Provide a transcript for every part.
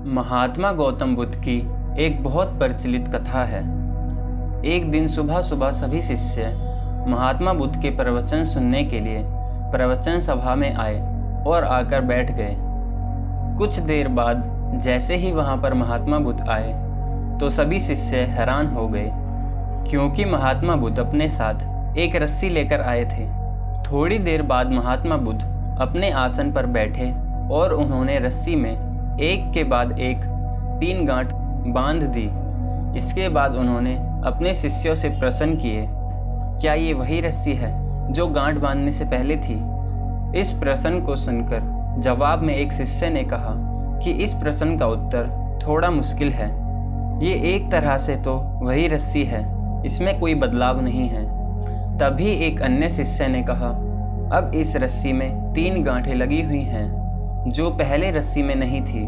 महात्मा गौतम बुद्ध की एक बहुत प्रचलित कथा है। एक दिन सुबह सुबह सभी शिष्य महात्मा बुद्ध के प्रवचन सुनने के लिए प्रवचन सभा में आए और आकर बैठ गए। कुछ देर बाद जैसे ही वहां पर महात्मा बुद्ध आए तो सभी शिष्य हैरान हो गए, क्योंकि महात्मा बुद्ध अपने साथ एक रस्सी लेकर आए थे। थोड़ी देर बाद महात्मा बुद्ध अपने आसन पर बैठे और उन्होंने रस्सी में एक के बाद एक 3 गांठ बांध दी। इसके बाद उन्होंने अपने शिष्यों से प्रश्न किए, क्या ये वही रस्सी है जो गांठ बांधने से पहले थी? इस प्रश्न को सुनकर जवाब में एक शिष्य ने कहा कि इस प्रश्न का उत्तर थोड़ा मुश्किल है। ये एक तरह से तो वही रस्सी है, इसमें कोई बदलाव नहीं है। तभी एक अन्य शिष्य ने कहा, अब इस रस्सी में 3 गांठें लगी हुई हैं जो पहले रस्सी में नहीं थी,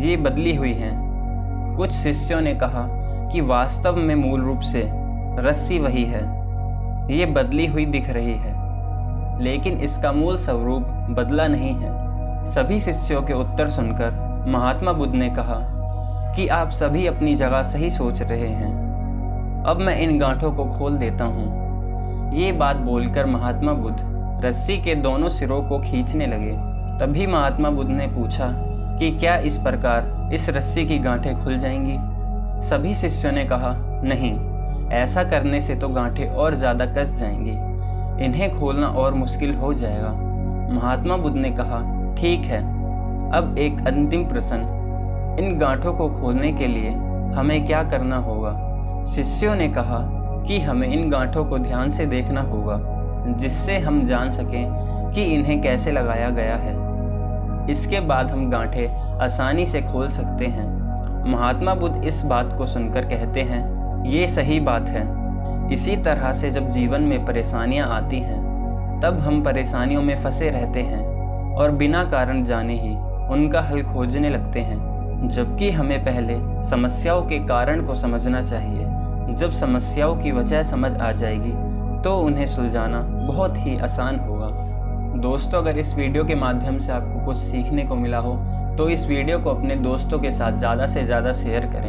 ये बदली हुई हैं। कुछ शिष्यों ने कहा कि वास्तव में मूल रूप से रस्सी वही है, ये बदली हुई दिख रही है, लेकिन इसका मूल स्वरूप बदला नहीं है। सभी शिष्यों के उत्तर सुनकर महात्मा बुद्ध ने कहा कि आप सभी अपनी जगह सही सोच रहे हैं, अब मैं इन गांठों को खोल देता हूँ। ये बात बोलकर महात्मा बुद्ध रस्सी के दोनों सिरों को खींचने लगे। तभी महात्मा बुद्ध ने पूछा कि क्या इस प्रकार इस रस्सी की गांठें खुल जाएंगी? सभी शिष्यों ने कहा, नहीं, ऐसा करने से तो गांठें और ज़्यादा कस जाएंगी, इन्हें खोलना और मुश्किल हो जाएगा। महात्मा बुद्ध ने कहा, ठीक है, अब एक अंतिम प्रश्न, इन गांठों को खोलने के लिए हमें क्या करना होगा? शिष्यों ने कहा कि हमें इन गांठों को ध्यान से देखना होगा, जिससे हम जान सकें कि इन्हें कैसे लगाया गया है। इसके बाद हम गांठें आसानी से खोल सकते हैं। महात्मा बुद्ध इस बात को सुनकर कहते हैं, ये सही बात है। इसी तरह से जब जीवन में परेशानियां आती हैं, तब हम परेशानियों में फंसे रहते हैं और बिना कारण जाने ही उनका हल खोजने लगते हैं, जबकि हमें पहले समस्याओं के कारण को समझना चाहिए। जब समस्याओं की वजह समझ आ जाएगी तो उन्हें सुलझाना बहुत ही आसान होगा। दोस्तों, अगर इस वीडियो के माध्यम से आपको कुछ सीखने को मिला हो तो इस वीडियो को अपने दोस्तों के साथ ज़्यादा से ज़्यादा शेयर करें।